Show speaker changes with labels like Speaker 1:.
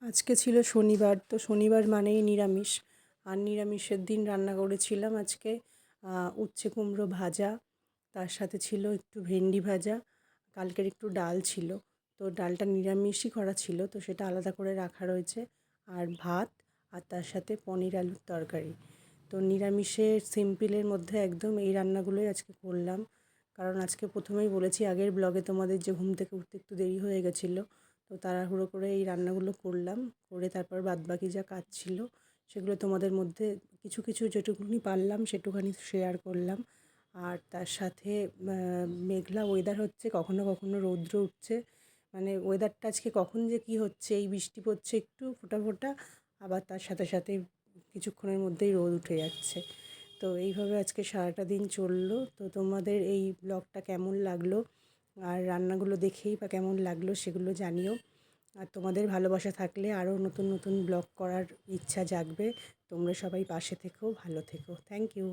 Speaker 1: আজকে ছিল শনিবার, তো শনিবার মানেই নিরামিষ। আর নিরামিষের দিন রান্না করেছিলাম আজকে উচ্ছে কুমড়ো ভাজা, তার সাথে ছিল একটু ভেন্ডি ভাজা, কালকের একটু ডাল ছিল। তো ডালটা নিরামিষই করা ছিল, তো সেটা আলাদা করে রাখা রয়েছে। আর ভাত, আর তার সাথে পনির আলুর তরকারি। তো নিরামিষের সিম্পলের মধ্যে একদম এই রান্নাগুলোই আজকে করলাম। কারণ আজকে প্রথমেই বলেছি আগের ব্লগে তোমাদের যে ঘুম থেকে উঠতে একটু দেরি হয়ে গেছিলো, তো তাড়াহুড়ো করে এই রান্নাগুলো করলাম। করে তারপর বাদবাকি যা কাজ ছিল সেগুলো তোমাদের মধ্যে কিছু কিছু যেটুকুনি পারলাম সেটুখানি শেয়ার করলাম। আর তার সাথে মেঘলা ওয়েদার হচ্ছে, কখনো কখনো রৌদ্র উঠছে। মানে ওয়েদারটা আজকে কখন যে কী হচ্ছে, এই বৃষ্টি পড়ছে একটু ফোঁটা ফোঁটা, আবার তার সাথে সাথে কিছুক্ষণের মধ্যেই রোদ উঠে যাচ্ছে। তো এইভাবে আজকে সারাটা দিন চললো। তো তোমাদের এই ব্লগটা কেমন লাগলো আর রান্নাগুলো দেখেই বা কেমন লাগলো সেগুলো জানিও। আর তোমাদের ভালোবাসা থাকলে আরও নতুন নতুন ব্লগ করার ইচ্ছা জাগবে। তোমরা সবাই পাশে থেকো, ভালো থেকো। Thank you.